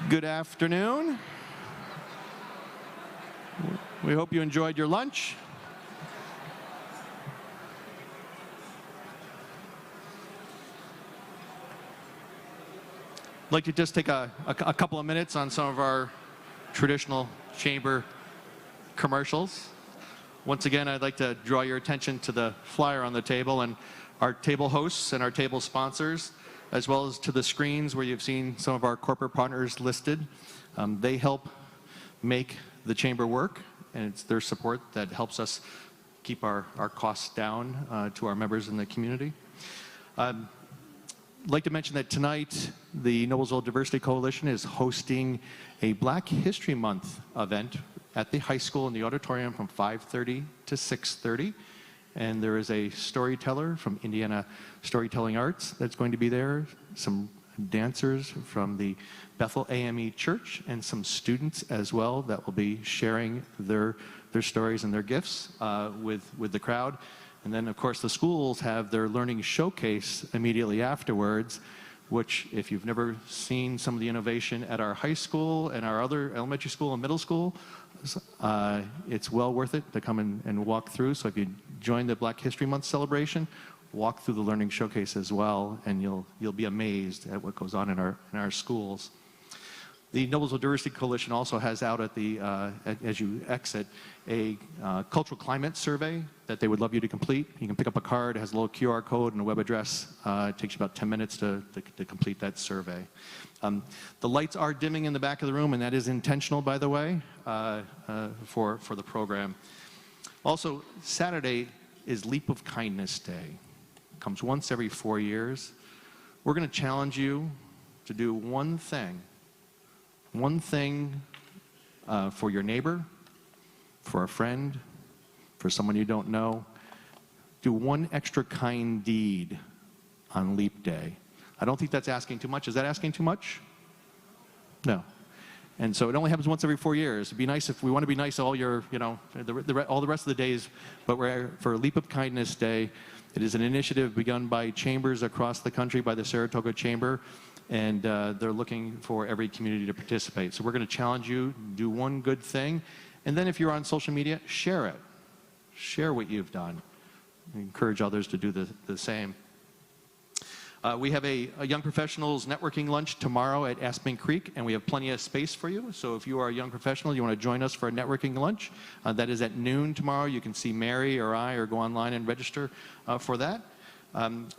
Good afternoon. We hope you enjoyed your lunch. I'd like to just take a couple of minutes on some of our traditional chamber commercials. Once again, I'd like to draw your attention to the flyer on the table and our table hosts and our table sponsors, as well as to the screens where you've seen some of our corporate partners listed. They help make the chamber work, and it's their support that helps us keep our costs down to our members in the community. I'd like to mention that tonight the Noblesville Diversity Coalition is hosting a Black History Month event at the high school in the auditorium from 5:30 to 6:30. And there is a storyteller from Indiana Storytelling Arts that's going to be there, some dancers from the Bethel AME Church, and some students as well that will be sharing their stories and their gifts with the crowd. And then, of course, the schools have their learning showcase immediately afterwards, which, if you've never seen some of the innovation at our high school and our other elementary school and middle school, it's well worth it to come and walk through. So if you join the Black History Month celebration, walk through the learning showcase as well, and you'll be amazed at what goes on in our schools. The Noblesville Diversity Coalition also has out at the as you exit a cultural climate survey that they would love you to complete. You can pick up a card, it has a little QR code and a web address. It takes you about 10 minutes to complete that survey. The lights are dimming in the back of the room, and that is intentional, by the way, for the program. Also, Saturday is Leap of Kindness Day. It comes once every 4 years. We're going to challenge you to do one thing for your neighbor, for a friend, for someone you don't know. Do one extra kind deed on Leap Day. I don't think that's asking too much. Is that asking too much? No. And so it only happens once every 4 years. It'd be nice if we want to be nice all your, all the rest of the days, but for Leap of Kindness Day, it is an initiative begun by chambers across the country, by the Saratoga Chamber, and they're looking for every community to participate. So we're going to challenge you, do one good thing, and then if you're on social media, share it. Share what you've done. Encourage others to do the same. We have a Young Professionals networking lunch tomorrow at Aspen Creek, and we have plenty of space for you. So if you are a young professional, you want to join us for a networking lunch, that is at noon tomorrow. You can see Mary or I or go online and register for that.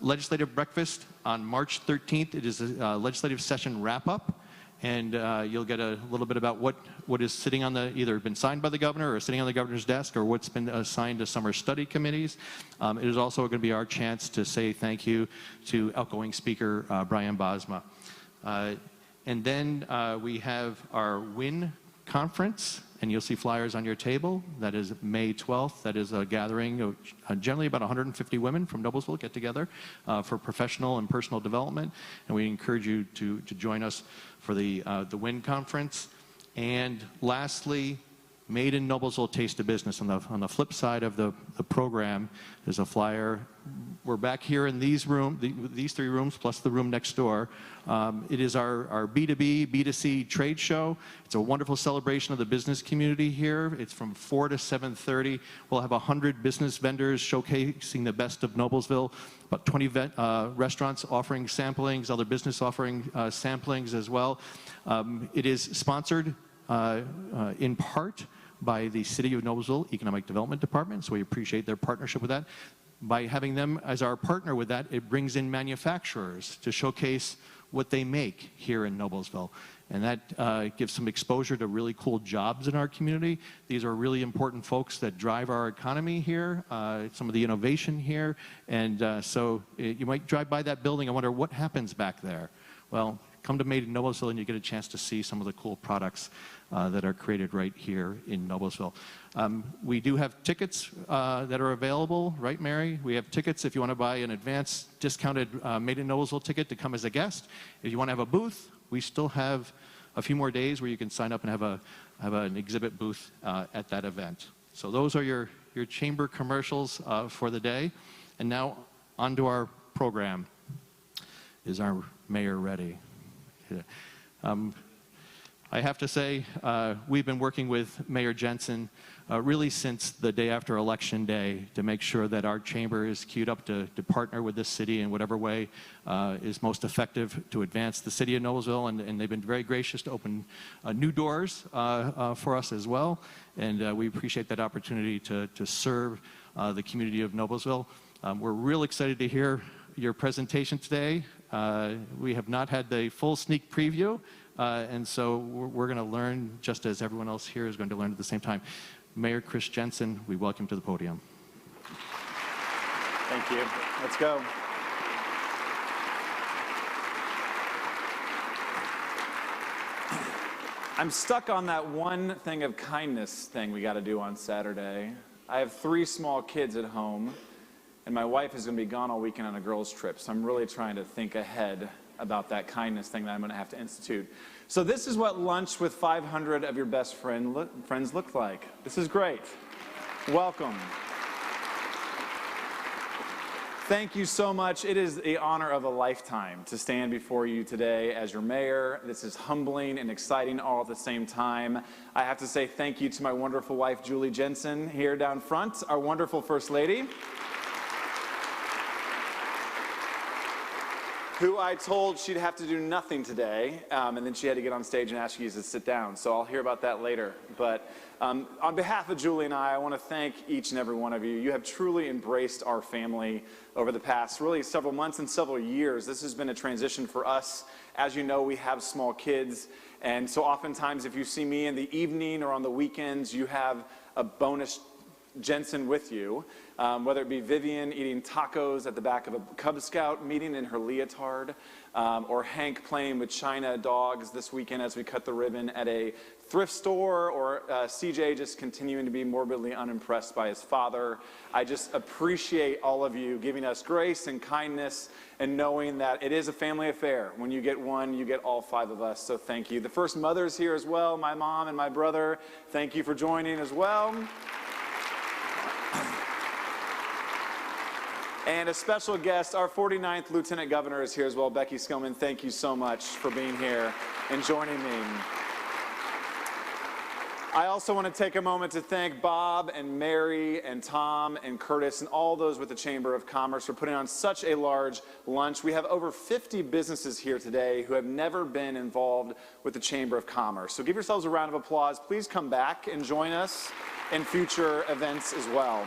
Legislative breakfast on March 13th. It is a legislative session wrap-up, and you'll get a little bit about what is sitting on either been signed by the governor or sitting on the governor's desk, or what's been assigned to summer study committees. It is also going to be our chance to say thank you to outgoing Speaker Brian Bosma. And then we have our WIN conference, and you'll see flyers on your table. That is May 12th. That is a gathering of generally about 150 women from Noblesville get together for professional and personal development, and we encourage you to join us for the WIN conference. And lastly, Made in Noblesville Taste of Business. On the flip side of the program, there's a flyer. We're back here in these three rooms, plus the room next door. It is our B2B, B2C trade show. It's a wonderful celebration of the business community here. It's from 4 to 7:30. We'll have 100 business vendors showcasing the best of Noblesville, about 20 restaurants offering samplings, other business offering samplings as well. It is sponsored in part by the City of Noblesville Economic Development Department, so we appreciate their partnership with that. By having them as our partner with that, it brings in manufacturers to showcase what they make here in Noblesville. And that gives some exposure to really cool jobs in our community. These are really important folks that drive our economy here, some of the innovation here. And so you might drive by that building and wonder what happens back there. Well, come to Made in Noblesville and you get a chance to see some of the cool products that are created right here in Noblesville. We do have tickets that are available, right, Mary? We have tickets if you want to buy an advance discounted Made in Noblesville ticket to come as a guest. If you want to have a booth, we still have a few more days where you can sign up and have an exhibit booth at that event. So those are your chamber commercials for the day. And now on to our program. Is our mayor ready? I have to say, we've been working with Mayor Jensen really since the day after Election Day to make sure that our chamber is queued up to partner with this city in whatever way is most effective to advance the city of Noblesville, and they've been very gracious to open new doors for us as well, and we appreciate that opportunity to serve the community of Noblesville. We're real excited to hear your presentation today. We have not had the full sneak preview, and so we're going to learn just as everyone else here is going to learn at the same time. Mayor Chris Jensen, we welcome you to the podium. Thank you. Let's go. I'm stuck on that one thing of kindness thing we got to do on Saturday. I have 3 small kids at home, and my wife is going to be gone all weekend on a girls' trip, so I'm really trying to think ahead about that kindness thing that I'm going to have to institute. So this is what lunch with 500 of your best friends look like. This is great. Welcome. Thank you so much. It is the honor of a lifetime to stand before you today as your mayor. This is humbling and exciting all at the same time. I have to say thank you to my wonderful wife, Julie Jensen, here down front, our wonderful First Lady, who I told she'd have to do nothing today, and then she had to get on stage and ask you to sit down. So I'll hear about that later. But on behalf of Julie and I want to thank each and every one of you. You have truly embraced our family over the past really several months and several years. This has been a transition for us. As you know, we have small kids, and so oftentimes if you see me in the evening or on the weekends, you have a bonus Jensen with you, whether it be Vivian eating tacos at the back of a Cub Scout meeting in her leotard, or Hank playing with China dogs this weekend as we cut the ribbon at a thrift store, or CJ just continuing to be morbidly unimpressed by his father. I just appreciate all of you giving us grace and kindness and knowing that it is a family affair. When you get one, you get all 5 of us, so thank you. The first mother's here as well, my mom and my brother. Thank you for joining as well. And a special guest, our 49th Lieutenant Governor is here as well, Becky Skillman. Thank you so much for being here and joining me. I also want to take a moment to thank Bob and Mary and Tom and Curtis and all those with the Chamber of Commerce for putting on such a large lunch. We have over 50 businesses here today who have never been involved with the Chamber of Commerce. So give yourselves a round of applause. Please come back and join us in future events as well.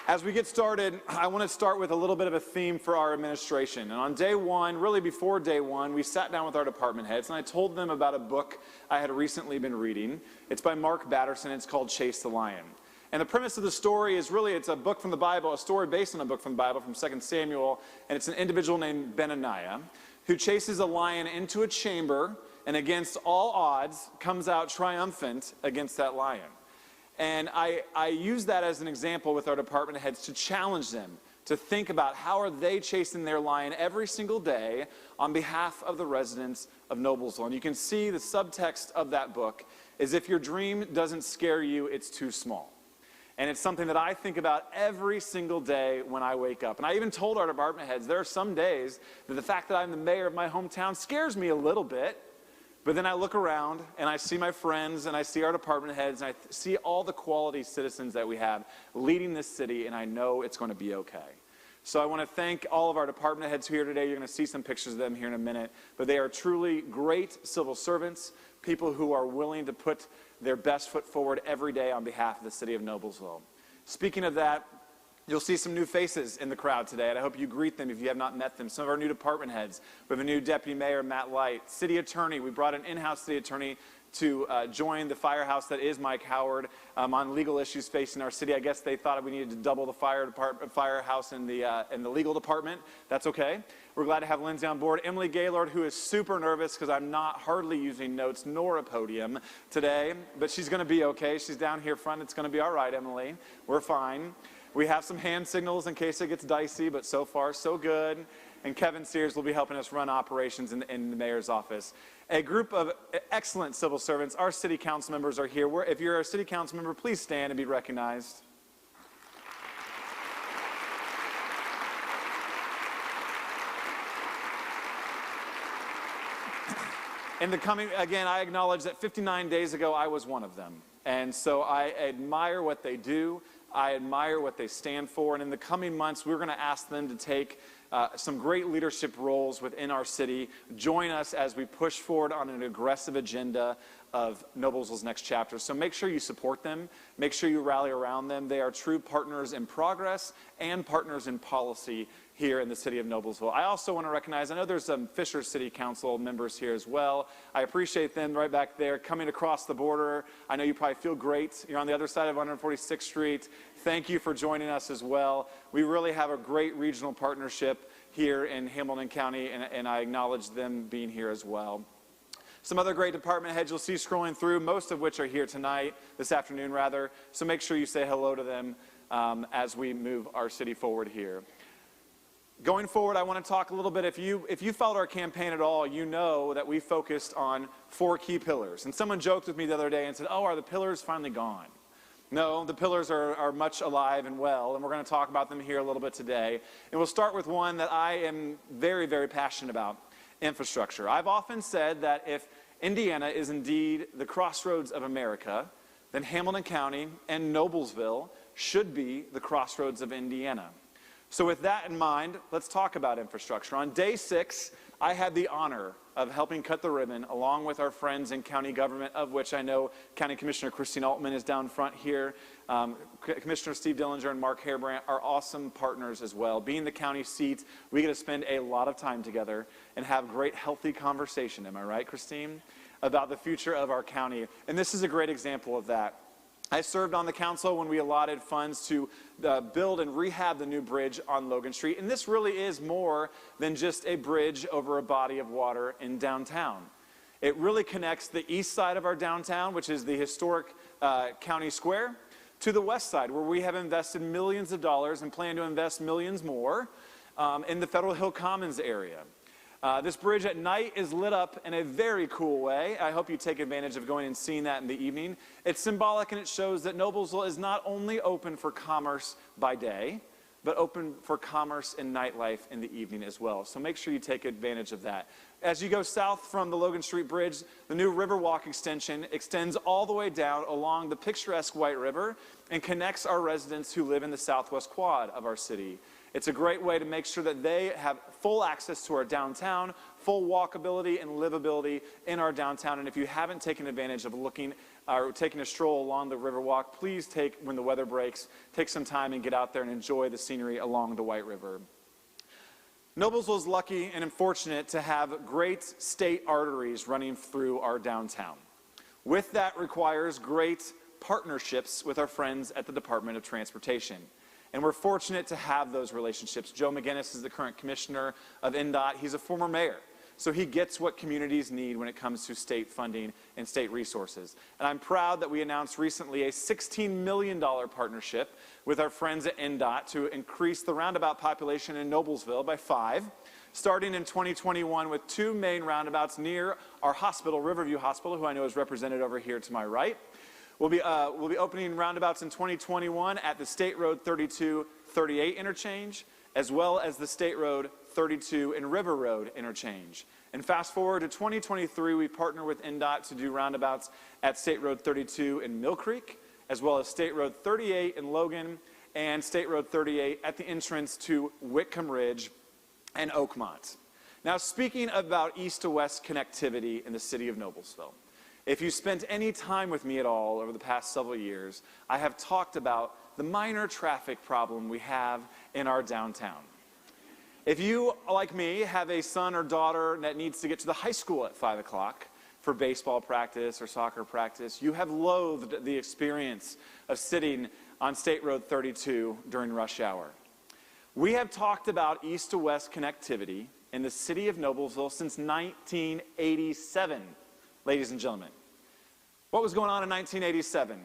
As we get started, I want to start with a little bit of a theme for our administration. And on day one, really before day one, we sat down with our department heads and I told them about a book I had recently been reading. It's by Mark Batterson. It's called Chase the Lion. And the premise of the story is really, it's a book from the Bible, a story based on a book from the Bible from 2 Samuel. And it's an individual named Benaniah who chases a lion into a chamber and against all odds comes out triumphant against that lion. And I use that as an example with our department heads to challenge them to think about how are they chasing their lion every single day on behalf of the residents of Noblesville. And you can see the subtext of that book is if your dream doesn't scare you, it's too small. And it's something that I think about every single day when I wake up. And I even told our department heads there are some days that the fact that I'm the mayor of my hometown scares me a little bit. But then I look around and I see my friends and I see our department heads and I see all the quality citizens that we have leading this city, and I know it's going to be okay. So I want to thank all of our department heads here today. You're going to see some pictures of them here in a minute. But they are truly great civil servants, people who are willing to put their best foot forward every day on behalf of the city of Noblesville. Speaking of that, you'll see some new faces in the crowd today, and I hope you greet them if you have not met them. Some of our new department heads. We have a new Deputy Mayor, Matt Light. City Attorney, we brought an in-house City Attorney to join the firehouse that is Mike Howard on legal issues facing our city. I guess they thought we needed to double the firehouse in the legal department. That's okay. We're glad to have Lindsay on board. Emily Gaylord, who is super nervous because I'm not hardly using notes nor a podium today, but she's going to be okay. She's down here front. It's going to be all right, Emily. We're fine. We have some hand signals in case it gets dicey, but so far, so good. And Kevin Sears will be helping us run operations in the mayor's office. A group of excellent civil servants. Our city council members are here. If you're a city council member, please stand and be recognized. In the coming, again, I acknowledge that 59 days ago, I was one of them. And so I admire what they do. I admire what they stand for. And in the coming months, we're going to ask them to take some great leadership roles within our city. Join us as we push forward on an aggressive agenda of Noblesville's next chapter. So make sure you support them. Make sure you rally around them. They are true partners in progress and partners in policy here in the city of Noblesville. I also want to recognize, I know there's some Fisher City Council members here as well. I appreciate them right back there coming across the border. I know you probably feel great. You're on the other side of 146th Street. Thank you for joining us as well. We really have a great regional partnership here in Hamilton County, and I acknowledge them being here as well. Some other great department heads you'll see scrolling through, most of which are here tonight, this afternoon rather. So make sure you say hello to them as we move our city forward here. Going forward, I want to talk a little bit, if you followed our campaign at all, you know that we focused on 4 key pillars. And someone joked with me the other day and said, oh, are the pillars finally gone? No, the pillars are much alive and well, and we're going to talk about them here a little bit today. And we'll start with one that I am very, very passionate about, infrastructure. I've often said that if Indiana is indeed the crossroads of America, then Hamilton County and Noblesville should be the crossroads of Indiana. So with that in mind, let's talk about infrastructure. On day 6, I had the honor of helping cut the ribbon along with our friends in county government, of which I know County Commissioner Christine Altman is down front here. Commissioner Steve Dillinger and Mark Hairbrandt are awesome partners as well. Being the county seat, we get to spend a lot of time together and have great, healthy conversation, am I right, Christine? About the future of our county. And this is a great example of that. I served on the council when we allotted funds to build and rehab the new bridge on Logan Street. And this really is more than just a bridge over a body of water in downtown. It really connects the east side of our downtown, which is the historic county square, to the west side, where we have invested millions of dollars and plan to invest millions more in the Federal Hill Commons area. This bridge at night is lit up in a very cool way. I hope you take advantage of going and seeing that in the evening. It's symbolic, and it shows that Noblesville is not only open for commerce by day, but open for commerce and nightlife in the evening as well. So make sure you take advantage of that. As you go south from the Logan Street Bridge, the new Riverwalk Extension extends all the way down along the picturesque White River and connects our residents who live in the southwest quad of our city. It's a great way to make sure that they have full access to our downtown, full walkability and livability in our downtown. And if you haven't taken advantage of looking or taking a stroll along the Riverwalk, please take, when the weather breaks, take some time and get out there and enjoy the scenery along the White River. Noblesville is lucky and fortunate to have great state arteries running through our downtown. With that requires great partnerships with our friends at the Department of Transportation. And we're fortunate to have those relationships. Joe McGinnis is the current commissioner of NDOT. He's a former mayor. So he gets what communities need when it comes to state funding and state resources. And I'm proud that we announced recently a $16 million partnership with our friends at NDOT to increase the roundabout population in Noblesville by 5, starting in 2021 with 2 main roundabouts near our hospital, Riverview Hospital, who I know is represented over here to my right. We'll be opening roundabouts in 2021 at the State Road 32-38 interchange, as well as the State Road 32 and River Road interchange. And fast forward to 2023, we partner with NDOT to do roundabouts at State Road 32 in Mill Creek, as well as State Road 38 in Logan, and State Road 38 at the entrance to Whitcomb Ridge and Oakmont. Now, speaking about east to west connectivity in the city of Noblesville, if you spent any time with me at all over the past several years, I have talked about the minor traffic problem we have in our downtown. If you, like me, have a son or daughter that needs to get to the high school at 5 o'clock for baseball practice or soccer practice, you have loathed the experience of sitting on State Road 32 during rush hour. We have talked about east to west connectivity in the city of Noblesville since 1987. Ladies and gentlemen, what was going on in 1987?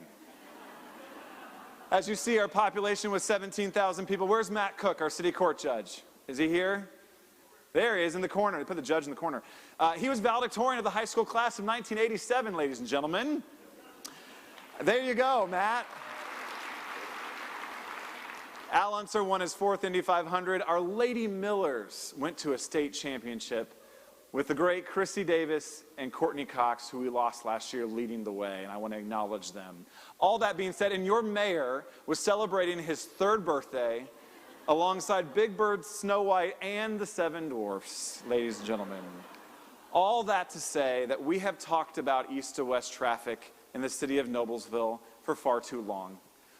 As you see, our population was 17,000 people. Where's Matt Cook, our city court judge? Is he here? There he is in the corner. They put the judge in the corner. He was valedictorian of the high school class of 1987, ladies and gentlemen. There you go, Matt. Al Unser won his 4th Indy 500. Our Lady Millers went to a state championship with the great Chrissy Davis and Courtney Cox, who we lost last year, leading the way, and I want to acknowledge them. All that being said, and your mayor was celebrating his 3rd birthday alongside Big Bird, Snow White, and the 7 Dwarfs, ladies and gentlemen. All that to say that we have talked about east to west traffic in the city of Noblesville for far too long.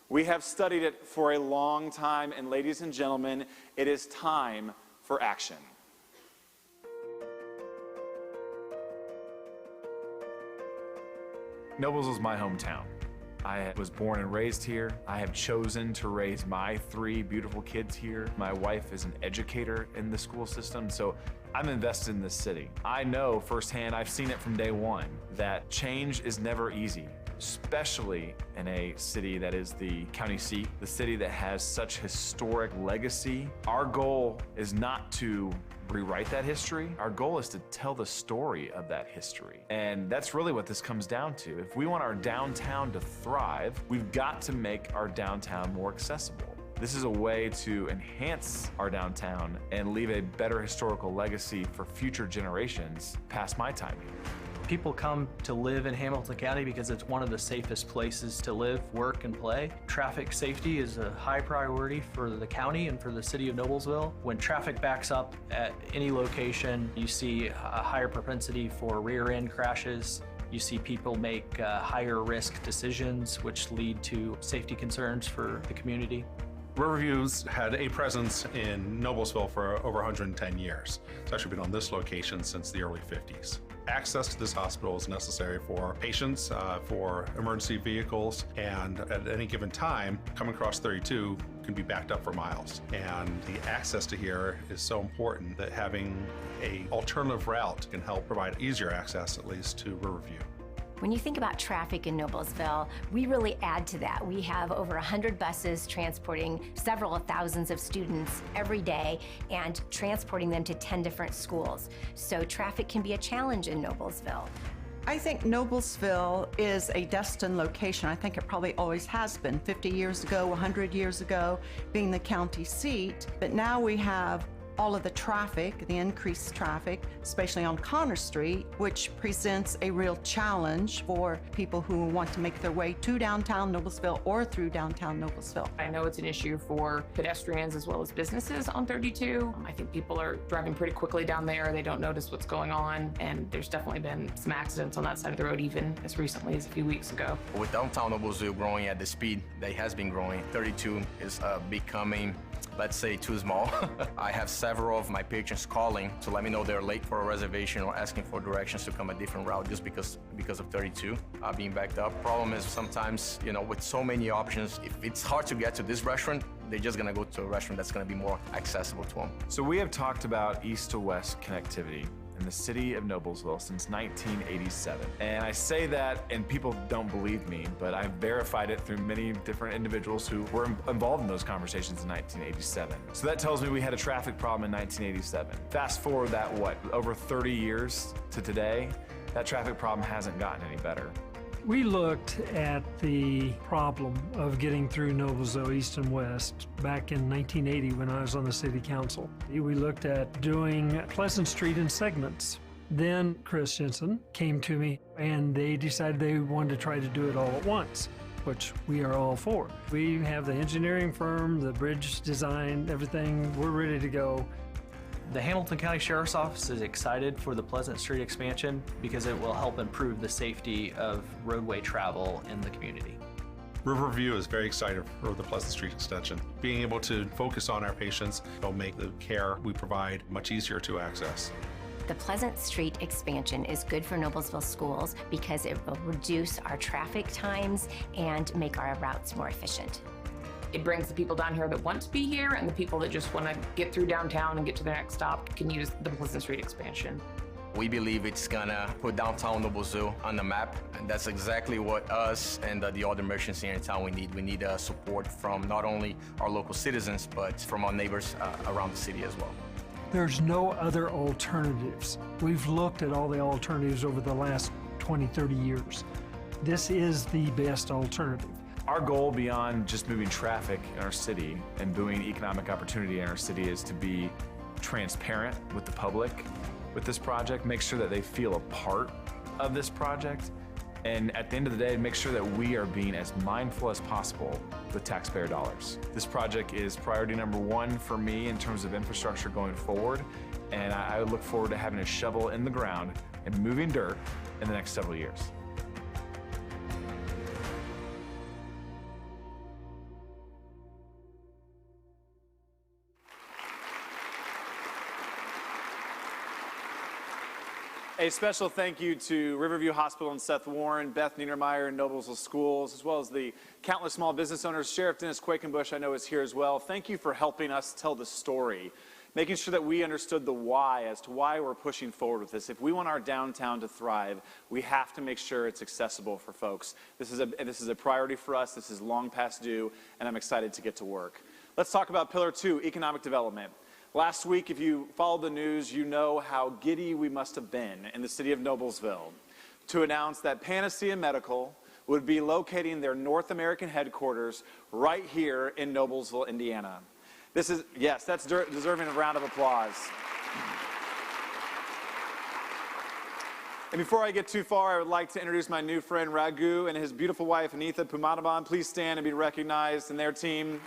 We have studied it for a long time, and ladies and gentlemen, it is time for action. Noblesville is my hometown. I was born and raised here. I have chosen to raise my 3 beautiful kids here. My wife is an educator in the school system, so I'm invested in this city. I know firsthand, I've seen it from day one, that change is never easy, especially in a city that is the county seat, the city that has such historic legacy. Our goal is not to rewrite that history. Our goal is to tell the story of that history. And that's really what this comes down to. If we want our downtown to thrive, we've got to make our downtown more accessible. This is a way to enhance our downtown and leave a better historical legacy for future generations past my time here. People come to live in Hamilton County because it's one of the safest places to live, work, and play. Traffic safety is a high priority for the county and for the city of Noblesville. When traffic backs up at any location, you see a higher propensity for rear-end crashes. You see people make higher risk decisions, which lead to safety concerns for the community. Riverview's had a presence in Noblesville for over 110 years. It's actually been on this location since the early 50s. Access to this hospital is necessary for patients, for emergency vehicles, and at any given time, coming across 32 can be backed up for miles. And the access to here is so important that having an alternative route can help provide easier access, at least, to Riverview. When you think about traffic in Noblesville, we really add to that. We have over 100 buses transporting several thousands of students every day and transporting them to 10 different schools. So traffic can be a challenge in Noblesville. I think Noblesville is a destined location. I think it probably always has been 50 years ago, 100 years ago, being the county seat. But now we have all of the traffic, the increased traffic, especially on Connor Street, which presents a real challenge for people who want to make their way to downtown Noblesville or through downtown Noblesville. I know it's an issue for pedestrians as well as businesses on 32. I think people are driving pretty quickly down there. They don't notice what's going on, and there's definitely been some accidents on that side of the road even as recently as a few weeks ago. With downtown Noblesville growing at the speed that it has been growing, 32 is becoming, let's say, too small. I have several of my patrons calling to let me know they're late for a reservation or asking for directions to come a different route just because of 32 being backed up. Problem is sometimes, with so many options, if it's hard to get to this restaurant, they're just gonna go to a restaurant that's gonna be more accessible to them. So we have talked about east to west connectivity in the city of Noblesville since 1987. And I say that, and people don't believe me, but I've verified it through many different individuals who were involved in those conversations in 1987. So that tells me we had a traffic problem in 1987. Fast forward that, over 30 years to today, that traffic problem hasn't gotten any better. We looked at the problem of getting through Noblesville east and west back in 1980 when I was on the city council. We looked at doing Pleasant Street in segments. Then Chris Jensen came to me and they decided they wanted to try to do it all at once, which we are all for. We have the engineering firm, the bridge design, everything, we're ready to go. The Hamilton County Sheriff's Office is excited for the Pleasant Street expansion because it will help improve the safety of roadway travel in the community. Riverview is very excited for the Pleasant Street extension. Being able to focus on our patients will make the care we provide much easier to access. The Pleasant Street expansion is good for Noblesville schools because it will reduce our traffic times and make our routes more efficient. It brings the people down here that want to be here, and the people that just want to get through downtown and get to their next stop can use the Pleasant Street expansion. We believe it's gonna put downtown Noblesville on the map, and that's exactly what us and the other merchants here in town we need. We need support from not only our local citizens, but from our neighbors around the city as well. There's no other alternatives. We've looked at all the alternatives over the last 20, 30 years. This is the best alternative. Our goal beyond just moving traffic in our city and doing economic opportunity in our city is to be transparent with the public with this project, make sure that they feel a part of this project, and at the end of the day, make sure that we are being as mindful as possible with taxpayer dollars. This project is priority number one for me in terms of infrastructure going forward, and I look forward to having a shovel in the ground and moving dirt in the next several years. A special thank you to Riverview Hospital and Seth Warren, Beth Niedermeyer and Noblesville Schools, as well as the countless small business owners. Sheriff Dennis Quakenbush, I know, is here as well. Thank you for helping us tell the story, making sure that we understood the why as to why we're pushing forward with this. If we want our downtown to thrive, we have to make sure it's accessible for folks. This is a priority for us. This is long past due, and I'm excited to get to work. Let's talk about Pillar 2, economic development. Last week, if you followed the news, you know how giddy we must have been in the city of Noblesville to announce that Panacea Medical would be locating their North American headquarters right here in Noblesville, Indiana. This is, yes, that's deserving of a round of applause. And before I get too far, I would like to introduce my new friend Raghu and his beautiful wife Anitha Pumanaban. Please stand and be recognized, and their team.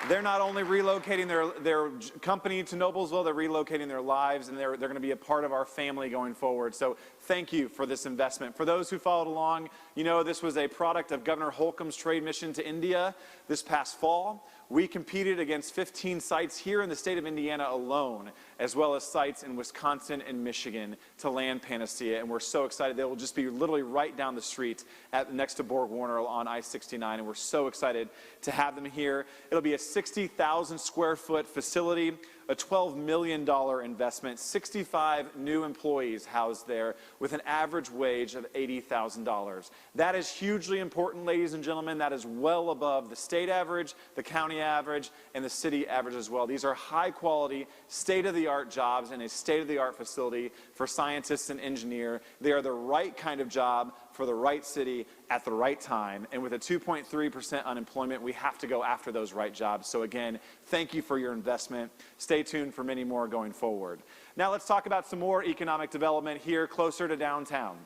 They're not only relocating their company to Noblesville, they're relocating their lives, and they're going to be a part of our family going forward. So thank you for this investment. For those who followed along, you know this was a product of Governor Holcomb's trade mission to India this past fall. We competed against 15 sites here in the state of Indiana alone, as well as sites in Wisconsin and Michigan to land Panacea, and we're so excited. They will just be literally right down the street next to Borg Warner on I-69, and we're so excited to have them here. It'll be a 60,000 square foot facility, a $12 million investment, 65 new employees housed there with an average wage of $80,000. That is hugely important, ladies and gentlemen. That is well above the state average, the county average, and the city average as well. These are high quality, state-of-the-art jobs in a state-of-the-art facility for scientists and engineers. They are the right kind of job for the right city at the right time. And with a 2.3% unemployment, we have to go after those right jobs. So again, thank you for your investment. Stay tuned for many more going forward. Now let's talk about some more economic development here closer to downtown.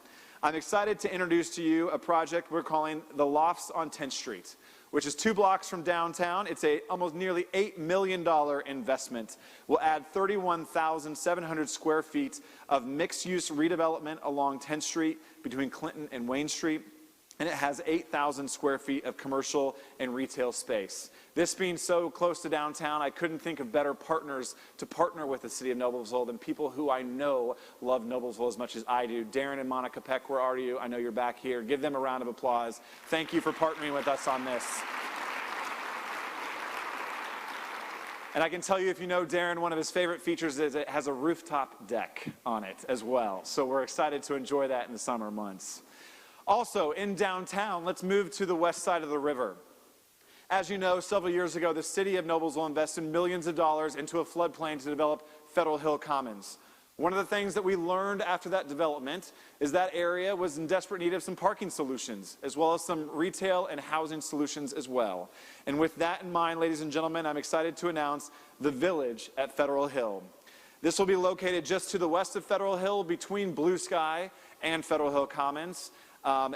I'm excited to introduce to you a project we're calling the Lofts on 10th Street, which is 2 blocks from downtown. It's a almost nearly $8 million investment. We'll add 31,700 square feet of mixed-use redevelopment along 10th Street between Clinton and Wayne Street, and it has 8,000 square feet of commercial and retail space. This being so close to downtown, I couldn't think of better partners to partner with the city of Noblesville than people who I know love Noblesville as much as I do. Darren and Monica Peck, where are you? I know you're back here. Give them a round of applause. Thank you for partnering with us on this. And I can tell you, if you know Darren, one of his favorite features is it has a rooftop deck on it as well. So we're excited to enjoy that in the summer months. Also, in downtown, let's move to the west side of the river. As you know, several years ago, the city of Noblesville invested millions of dollars into a floodplain to develop Federal Hill Commons. One of the things that we learned after that development is that area was in desperate need of some parking solutions, as well as some retail and housing solutions as well. And with that in mind, ladies and gentlemen, I'm excited to announce the Village at Federal Hill. This will be located just to the west of Federal Hill, between Blue Sky and Federal Hill Commons.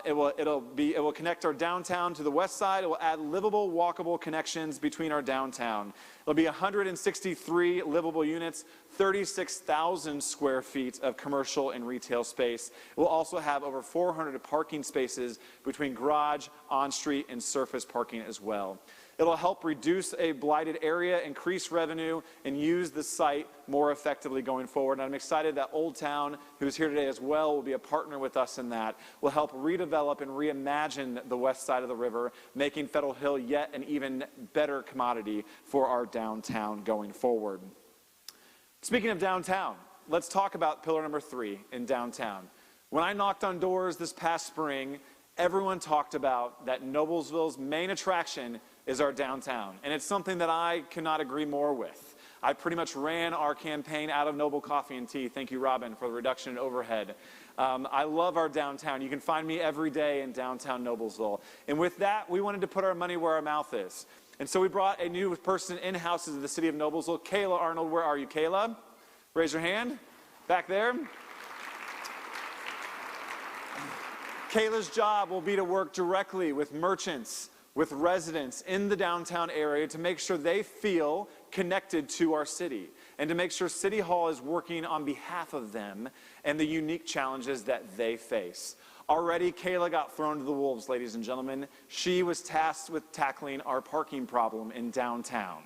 It will connect our downtown to the west side. It will add livable, walkable connections between our downtown. It'll be 163 livable units, 36,000 square feet of commercial and retail space. It will also have over 400 parking spaces between garage, on-street, and surface parking as well. It'll help reduce a blighted area, increase revenue, and use the site more effectively going forward. And I'm excited that Old Town, who's here today as well, will be a partner with us in that. We'll help redevelop and reimagine the west side of the river, making Federal Hill yet an even better commodity for our downtown going forward. Speaking of downtown, let's talk about pillar number 3 in downtown. When I knocked on doors this past spring, everyone talked about that Noblesville's main attraction is our downtown. And it's something that I cannot agree more with. I pretty much ran our campaign out of Noble Coffee and Tea. Thank you, Robin, for the reduction in overhead. I love our downtown. You can find me every day in downtown Noblesville. And with that, we wanted to put our money where our mouth is. And so we brought a new person in-house to the city of Noblesville. Kayla Arnold, where are you, Kayla? Raise your hand. Back there. Kayla's job will be to work directly with merchants, with residents in the downtown area to make sure they feel connected to our city and to make sure City Hall is working on behalf of them and the unique challenges that they face. Already, Kayla got thrown to the wolves, ladies and gentlemen. She was tasked with tackling our parking problem in downtown.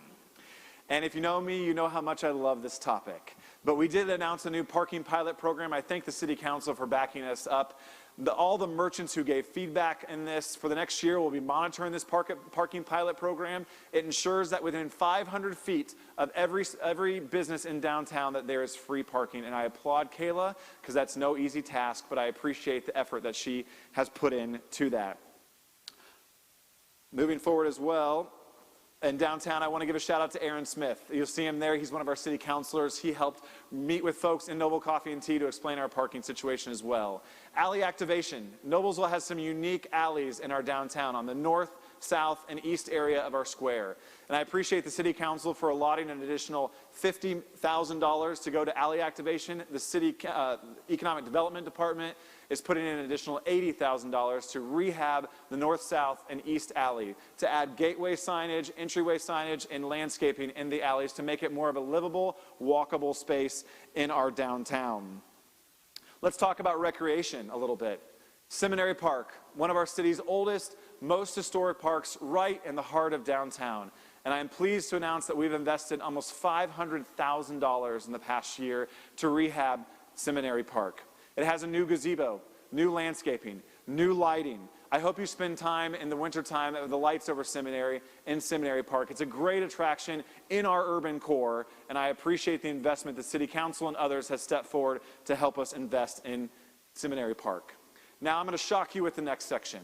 And if you know me, you know how much I love this topic. But we did announce a new parking pilot program. I thank the City Council for backing us up. All the merchants who gave feedback in this for the next year will be monitoring this parking pilot program. It ensures that within 500 feet of every business in downtown that there is free parking. And I applaud Kayla because that's no easy task, but I appreciate the effort that she has put into that. Moving forward as well, in downtown, I want to give a shout out to Aaron Smith. You'll see him there. He's one of our city councilors. He helped meet with folks in Noble Coffee and Tea to explain our parking situation as well. Alley activation. Noblesville has some unique alleys in our downtown on the north, south, and east area of our square. And I appreciate the city council for allotting an additional $50,000 to go to alley activation. The city economic development department is putting in an additional $80,000 to rehab the north, south, and east alley, to add gateway signage, entryway signage, and landscaping in the alleys to make it more of a livable, walkable space in our downtown. Let's talk about recreation a little bit. Seminary Park, one of our city's oldest, most historic parks, right in the heart of downtown. And I am pleased to announce that we've invested almost $500,000 in the past year to rehab Seminary Park. It has a new gazebo, new landscaping, new lighting. I hope you spend time in the wintertime at the lights over Seminary in Seminary Park. It's a great attraction in our urban core, and I appreciate the investment the City Council and others have stepped forward to help us invest in Seminary Park. Now I'm going to shock you with the next section,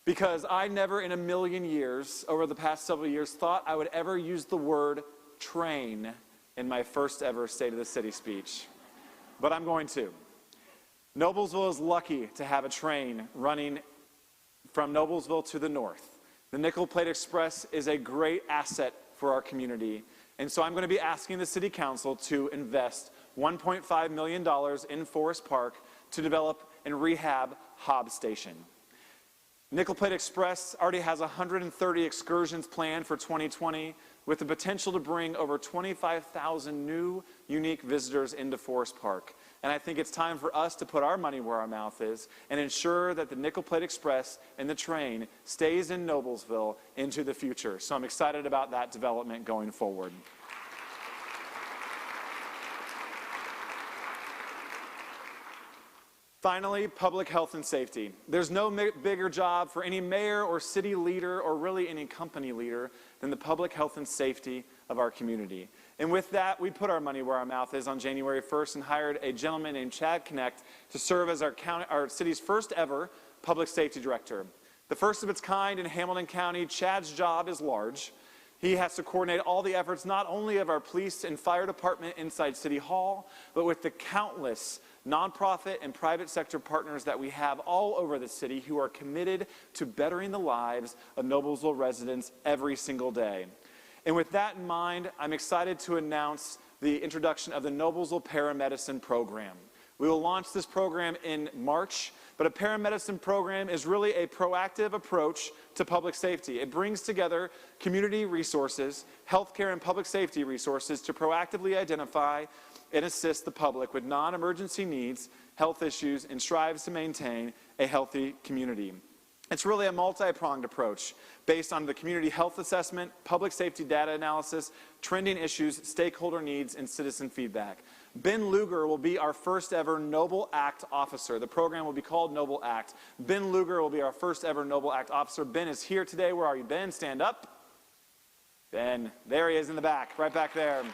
because I never in a million years, over the past several years, thought I would ever use the word train in my first ever State of the City speech. But I'm going to. Noblesville is lucky to have a train running from Noblesville to the north. The Nickel Plate Express is a great asset for our community. And so I'm going to be asking the City Council to invest $1.5 million in Forest Park to develop and rehab Hobbs Station. Nickel Plate Express already has 130 excursions planned for 2020 with the potential to bring over 25,000 new, unique visitors into Forest Park. And I think it's time for us to put our money where our mouth is and ensure that the Nickel Plate Express and the train stays in Noblesville into the future. So I'm excited about that development going forward. Finally, public health and safety. There's no bigger job for any mayor or city leader or really any company leader than the public health and safety of our community. And with that, we put our money where our mouth is on January 1st and hired a gentleman named Chad Connect to serve as our city's first ever public safety director. The first of its kind in Hamilton County. Chad's job is large. He has to coordinate all the efforts not only of our police and fire department inside City Hall, but with the countless nonprofit and private sector partners that we have all over the city who are committed to bettering the lives of Noblesville residents every single day. And with that in mind, I'm excited to announce the introduction of the Noblesville Paramedicine Program. We will launch this program in March, but a paramedicine program is really a proactive approach to public safety. It brings together community resources, healthcare and public safety resources to proactively identify and assist the public with non-emergency needs, health issues, and strives to maintain a healthy community. It's really a multi-pronged approach based on the community health assessment, public safety data analysis, trending issues, stakeholder needs, and citizen feedback. Ben Luger will be our first ever Noble Act officer. The program will be called Noble Act. Ben Luger will be our first ever Noble Act officer. Ben is here today. Where are you, Ben? Stand up. Ben, there he is in the back, right back there.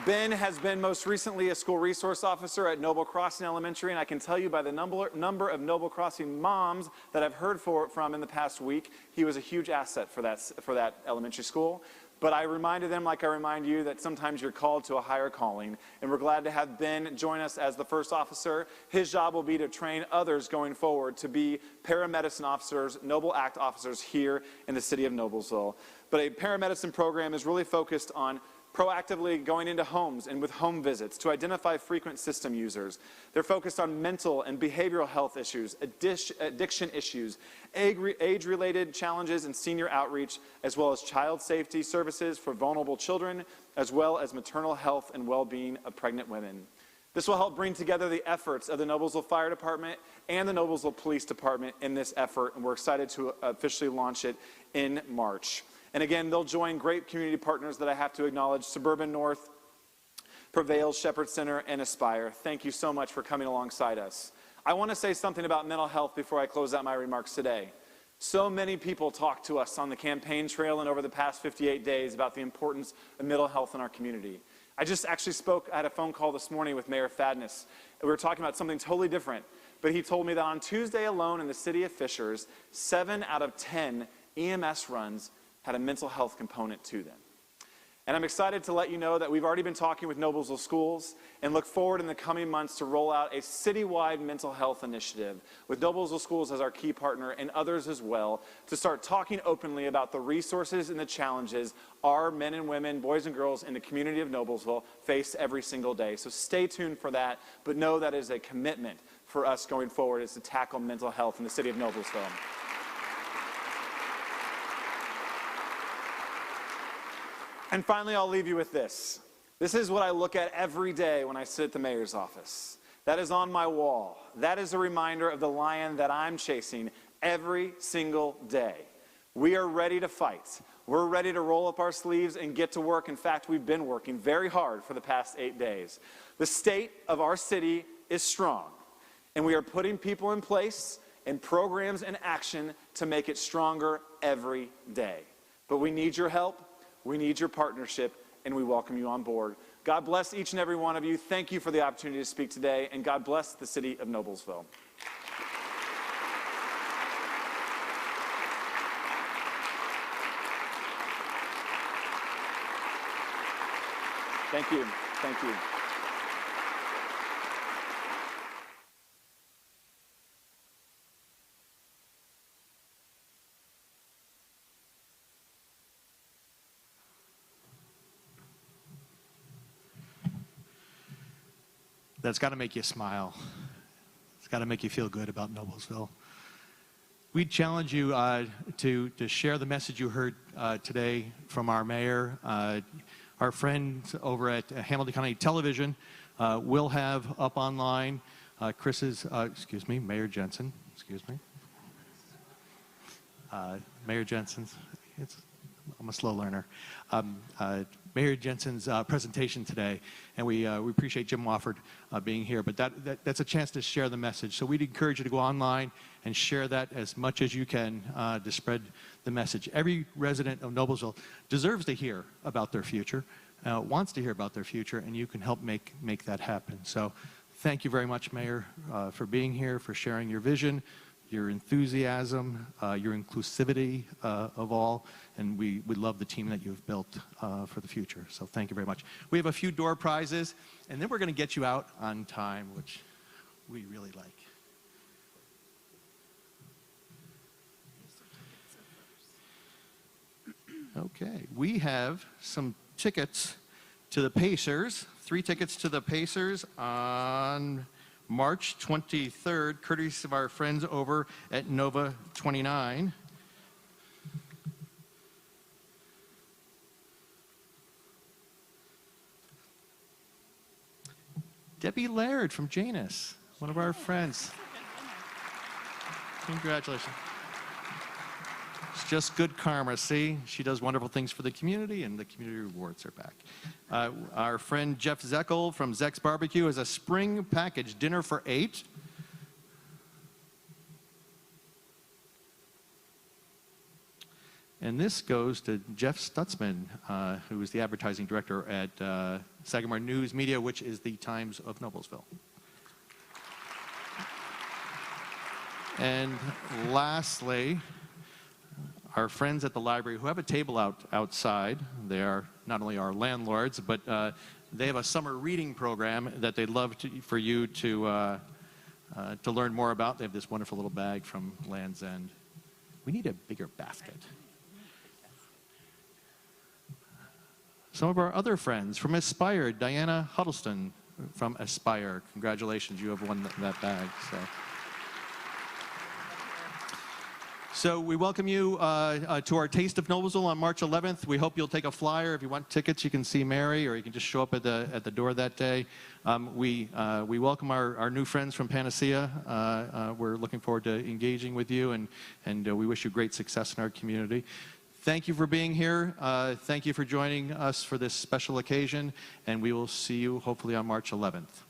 Ben has been most recently a school resource officer at Noble Crossing Elementary, and I can tell you by the number of Noble Crossing moms that I've heard from in the past week, he was a huge asset for that elementary school. But I reminded them, like I remind you, that sometimes you're called to a higher calling. And we're glad to have Ben join us as the first officer. His job will be to train others going forward to be paramedicine officers, Noble Act officers here in the city of Noblesville. But a paramedicine program is really focused on proactively going into homes and with home visits to identify frequent system users. They're focused on mental and behavioral health issues, addiction issues, age-related challenges and senior outreach, as well as child safety services for vulnerable children, as well as maternal health and well-being of pregnant women. This will help bring together the efforts of the Noblesville Fire Department and the Noblesville Police Department in this effort, and we're excited to officially launch it in March. And again, they'll join great community partners that I have to acknowledge: Suburban North, Prevail, Shepherd Center, and Aspire. Thank you so much for coming alongside us. I want to say something about mental health before I close out my remarks today. So many people talk to us on the campaign trail and over the past 58 days about the importance of mental health in our community. I just actually I had a phone call this morning with Mayor Fadness. We were talking about something totally different, but he told me that on Tuesday alone in the city of Fishers, 7 out of 10 EMS runs had a mental health component to them. And I'm excited to let you know that we've already been talking with Noblesville schools and look forward in the coming months to roll out a citywide mental health initiative with Noblesville schools as our key partner and others as well, to start talking openly about the resources and the challenges our men and women, boys and girls in the community of Noblesville face every single day. So stay tuned for that, but know that is a commitment for us going forward, is to tackle mental health in the city of Noblesville. And finally, I'll leave you with this. This is what I look at every day when I sit at the mayor's office. That is on my wall. That is a reminder of the lion that I'm chasing every single day. We are ready to fight. We're ready to roll up our sleeves and get to work. In fact, we've been working very hard for the past 8 days. The state of our city is strong, and we are putting people in place and programs in action to make it stronger every day. But we need your help. We need your partnership, and we welcome you on board. God bless each and every one of you. Thank you for the opportunity to speak today, and God bless the city of Noblesville. Thank you. Thank you. That's got to make you smile. It's got to make you feel good about Noblesville. We challenge you to share the message you heard today from our mayor. Our friends over at Hamilton County Television will have up online Mayor Jensen, Mayor Jensen's, I'm a slow learner. Mayor Jensen's presentation today, and we appreciate Jim Wofford being here, but that's a chance to share the message. So we'd encourage you to go online and share that as much as you can to spread the message. Every resident of Noblesville deserves to hear about their future, wants to hear about their future, and you can help make that happen. So thank you very much, Mayor, for being here, for sharing your vision, your enthusiasm, your inclusivity of all, and we love the team that you've built for the future. So thank you very much. We have a few door prizes, and then we're going to get you out on time, which we really like. Okay, we have some tickets to the Pacers, 3 tickets to the Pacers on March 23rd, courtesy of our friends over at Nova 29. Debbie Laird from Janus, one of our friends. Congratulations. It's just good karma, see? She does wonderful things for the community, and the community rewards her back. Our friend Jeff Zeckel from Zeck's Barbecue has a spring package dinner for 8. And this goes to Jeff Stutzman, who is the advertising director at Sagamore News Media, which is the Times of Noblesville. And lastly, our friends at the library who have a table outside. They are not only our landlords, but they have a summer reading program that they'd love for you to learn more about. They have this wonderful little bag from Land's End. We need a bigger basket. Some of our other friends from Aspire, Diana Huddleston from Aspire. Congratulations, you have won that bag. So we welcome you to our Taste of Noblesville on March 11th. We hope you'll take a flyer. If you want tickets, you can see Mary, or you can just show up at the door that day. We welcome our new friends from Panacea. We're looking forward to engaging with you, and we wish you great success in our community. Thank you for being here. Thank you for joining us for this special occasion, and we will see you hopefully on March 11th.